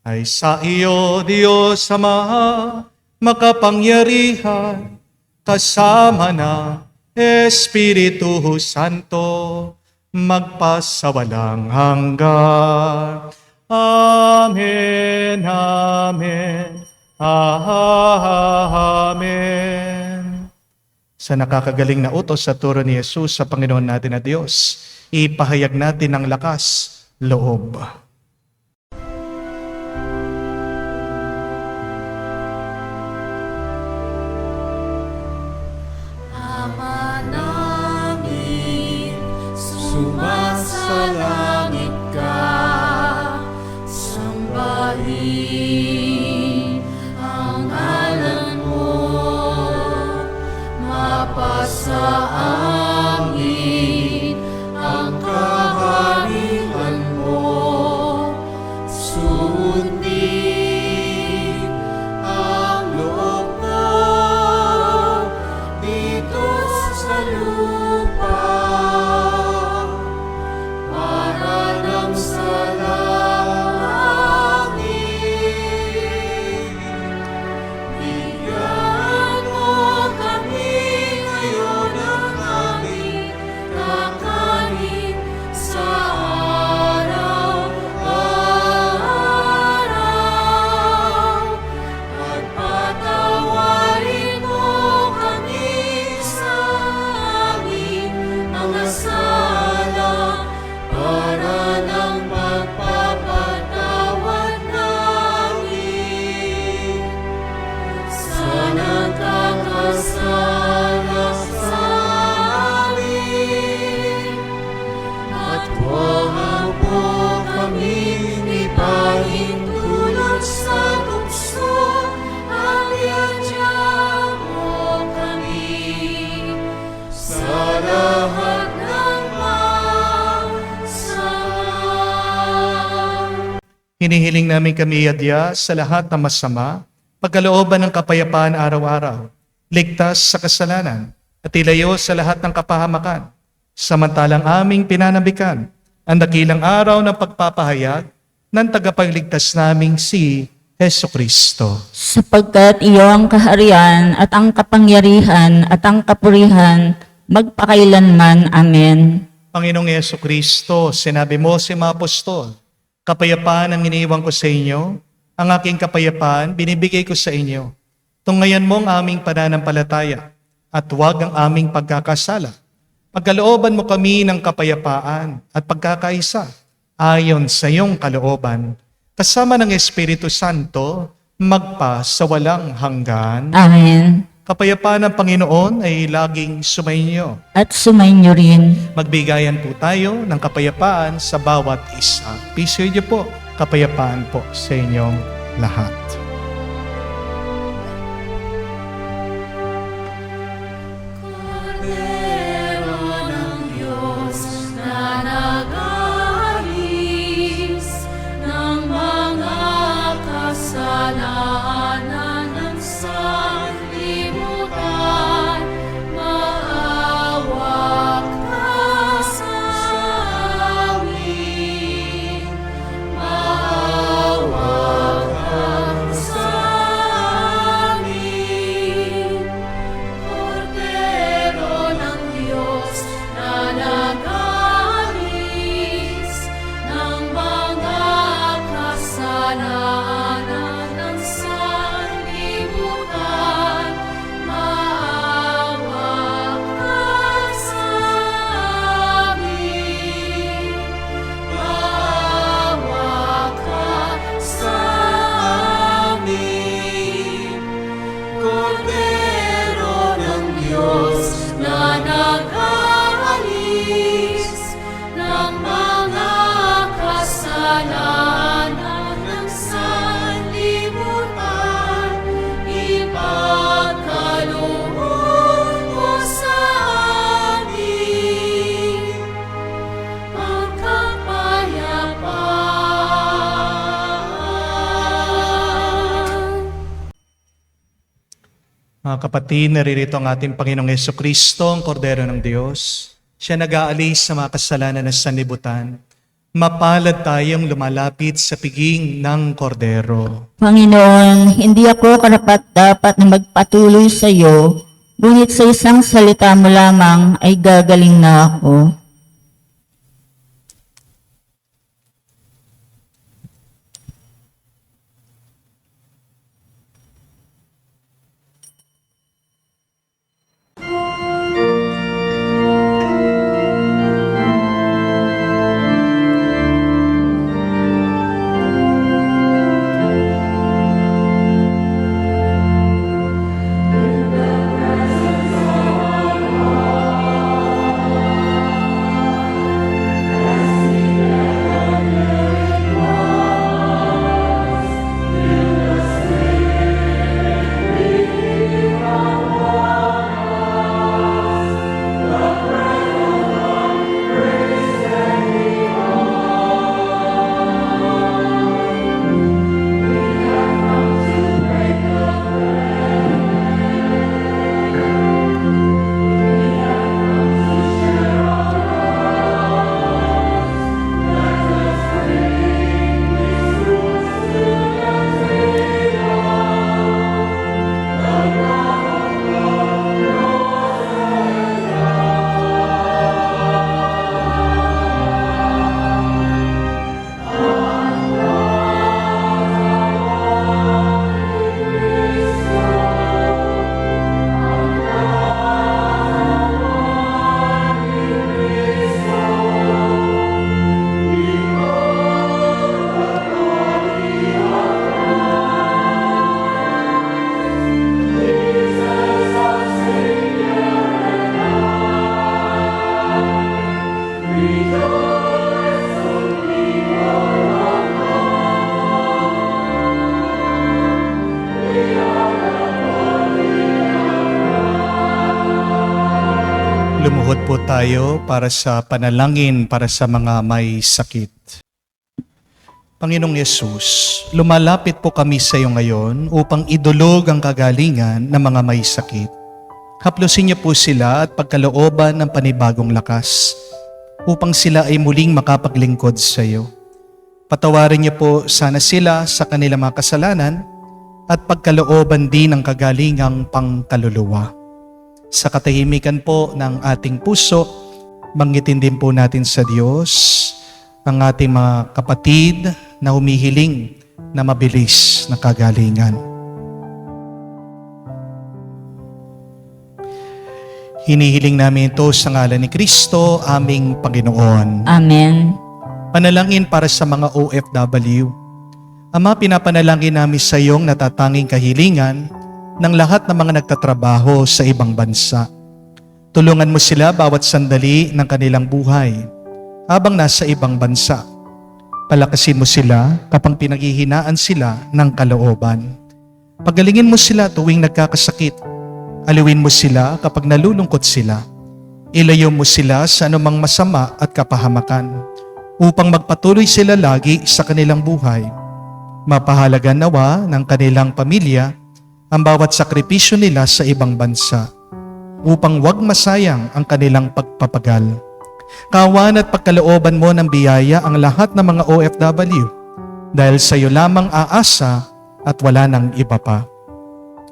ay sa iyo, Diyos Ama, makapangyarihan, kasama na Espiritu Santo, magpasawalang hanggan. Amen, amen, amen. Sa nakakagaling na utos sa turo ni Jesus sa Panginoon natin na Diyos, ipahayag natin ang lakas, loob. Ama namin, sumasalangit ka, sambahin ang ngalan mo, mapasa amin ang kaharian mo, sundin ang loob mo dito sa lupa, para lang sa langit. Bigyan mo kami ngayon ng aming kakanin sa araw-araw, at patawarin mo kami sa aming mga sala, para ng pagpapatawad namin sa nagkakasala sa amin. At huwag mo kaming ipahintulot sa tukso, at iadya mo kami sa lahat ng masama. Hinihiling namin kami iadya sa lahat ng masama, pagkalooban ng kapayapaan araw-araw, ligtas sa kasalanan, at ilayo sa lahat ng kapahamakan, samantalang aming pinanabikan ang dakilang araw ng pagpapahayag ng tagapagligtas naming si Heso Kristo. Sapagkat iyo ang kaharian at ang kapangyarihan at ang kapurihan magpakailanman. Amen. Panginoong Heso Kristo, sinabi mo sa mga apostol, kapayapaan ang iniiwan ko sa inyo, ang aking kapayapaan binibigay ko sa inyo. Tunghayan mo ang aming pananampalataya at huwag ang aming pagkakasala. Pagkalooban mo kami ng kapayapaan at pagkakaisa ayon sa iyong kalooban, kasama ng Espiritu Santo, magpa sa walang hanggan. Amen. Kapayapaan ng Panginoon ay laging sumainyo. At sumainyo rin. Magbigayan po tayo ng kapayapaan sa bawat isa. Piso niyo po, kapayapaan po sa inyong lahat. Kordero ng Diyos na nag-aalis ng mga kasalanan ng sanlibutan, maawa ka sa amin, maawa Mga kapatid, naririto ang ating Panginoong Jesucristo, ang Kordero ng Diyos. Siya nag-aalis sa mga kasalanan ng sanlibutan. Mapalad tayong lumalapit sa piging ng Kordero. Panginoon, hindi ako karapat-dapat na magpatuloy sa iyo, ngunit sa isang salita mo lamang ay gagaling na ako. Lumuhod po tayo para sa panalangin para sa mga may sakit. Panginoong Yesus, lumalapit po kami sa iyo ngayon upang idulog ang kagalingan ng mga may sakit. Haplusin niyo po sila at pagkalooban ng panibagong lakas upang sila ay muling makapaglingkod sa iyo. Patawarin niyo po sana sila sa kanilang mga kasalanan at pagkalooban din ng kagalingang pangkaluluwa. Sa katahimikan po ng ating puso, banggitin din po natin sa Diyos ang ating mga kapatid na humihiling na mabilis na kagalingan. Hinihiling namin ito sa ngalan ni Kristo, aming Panginoon. Amen. Panalangin para sa mga OFW. Ama, pinapanalangin namin sa iyong natatanging kahilingan ng lahat ng mga nagtatrabaho sa ibang bansa. Tulungan mo sila bawat sandali ng kanilang buhay habang nasa ibang bansa. Palakasin mo sila kapag pinaghihinaan sila ng kalooban. Pagalingin mo sila tuwing nagkakasakit. Aliwin mo sila kapag nalulungkot sila. Ilayo mo sila sa anumang masama at kapahamakan upang magpatuloy sila lagi sa kanilang buhay. Mapahalagan nawa ng kanilang pamilya ang bawat sakripisyo nila sa ibang bansa upang wag masayang ang kanilang pagpapagal. Kawan at pagkalooban mo ng biyaya ang lahat ng mga OFW dahil sa iyo lamang aasa at wala nang iba pa.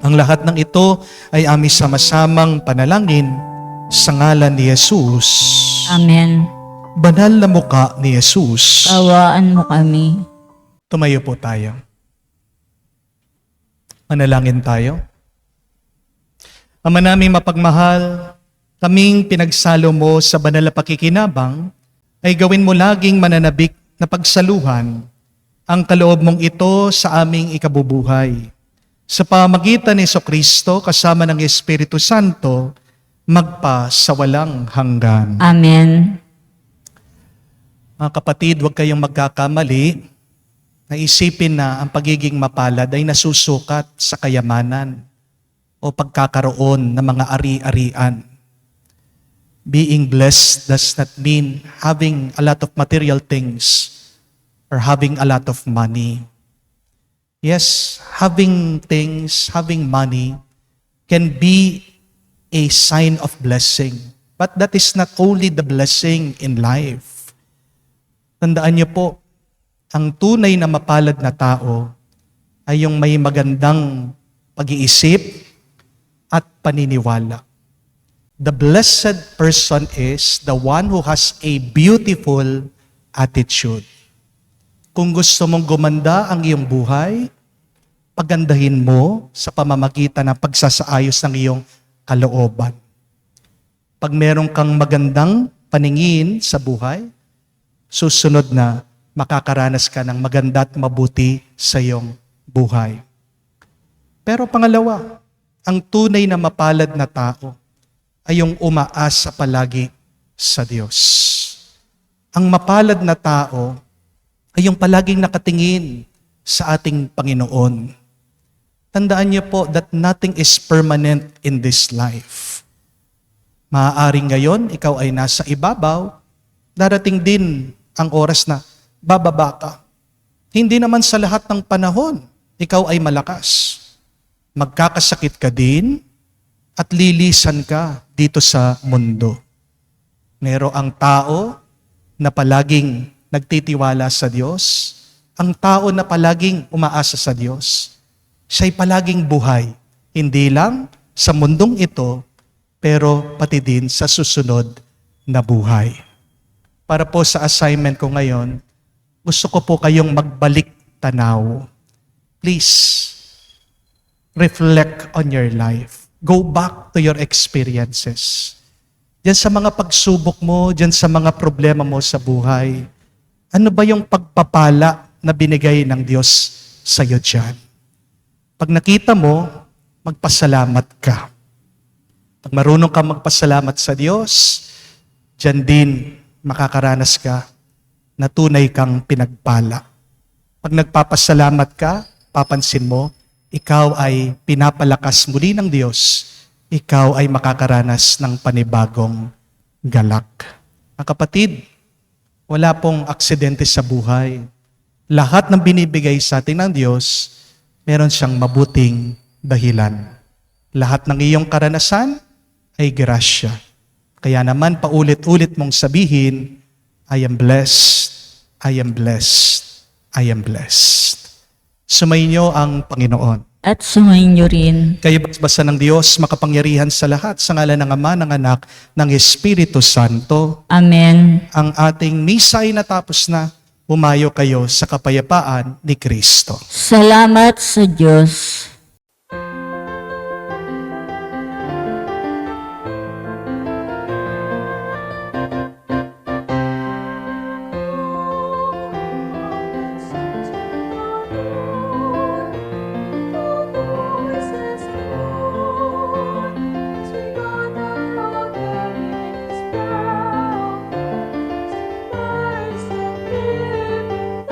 Ang lahat ng ito ay aming sama-samang panalangin sa ngalan ni Jesus. Amen. Banal na mukha ni Jesus. Kawaan mo kami. Tumayo po tayo. Manalangin tayo. Ama naming mapagmahal, kaming pinagsalo mo sa banal na pakikinabang, ay gawin mo laging mananabik na pagsaluhan ang kaloob mong ito sa aming ikabubuhay. Sa pamagitan ni Jesucristo kasama ng Espiritu Santo, magpa sa walang hanggan. Amen. Mga kapatid, huwag kayong magkakamali. Naisipin na ang pagiging mapalad ay nasusukat sa kayamanan o pagkakaroon ng mga ari-arian. Being blessed does not mean having a lot of material things or having a lot of money. Yes, having things, having money can be a sign of blessing. But that is not only the blessing in life. Tandaan niyo po, ang tunay na mapalad na tao ay yung may magandang pag-iisip at paniniwala. The blessed person is the one who has a beautiful attitude. Kung gusto mong gumanda ang iyong buhay, pagandahin mo sa pamamagitan ng pagsasaayos ng iyong kalooban. Pag meron kang magandang paningin sa buhay, susunod na makakaranas ka ng maganda at mabuti sa iyong buhay. Pero pangalawa, ang tunay na mapalad na tao ay yung umaasa palagi sa Diyos. Ang mapalad na tao ay yung palaging nakatingin sa ating Panginoon. Tandaan niyo po that nothing is permanent in this life. Maaaring ngayon, ikaw ay nasa ibabaw, darating din ang oras na bababa ka. Hindi naman sa lahat ng panahon, ikaw ay malakas. Magkakasakit ka din at lilisan ka dito sa mundo. Merong tao na palaging nagtitiwala sa Diyos, ang tao na palaging umaasa sa Diyos, siya'y palaging buhay. Hindi lang sa mundong ito, pero pati din sa susunod na buhay. Para po sa assignment ko ngayon, gusto ko po kayong magbalik tanaw. Please, reflect on your life. Go back to your experiences. Diyan sa mga pagsubok mo, diyan sa mga problema mo sa buhay, ano ba yung pagpapala na binigay ng Diyos sa iyo diyan? Pag nakita mo, magpasalamat ka. Pag marunong ka magpasalamat sa Diyos, diyan din makakaranas ka na tunay kang pinagpala. Pag nagpapasalamat ka, papansin mo, ikaw ay pinapalakas muli ng Diyos. Ikaw ay makakaranas ng panibagong galak. Mga kapatid, wala pong aksidente sa buhay. Lahat ng binibigay sa atin ng Diyos, meron siyang mabuting dahilan. Lahat ng iyong karanasan ay grasya. Kaya naman paulit-ulit mong sabihin, I am blessed, I am blessed, I am blessed. Sumainyo ang Panginoon. At sumayin niyo rin. Kayo basa ng Diyos, makapangyarihan sa lahat, sa ngalan ng Ama, ng Anak, ng Espiritu Santo. Amen. Ang ating misa ay natapos na. Umayo kayo sa kapayapaan ni Kristo. Salamat sa Diyos.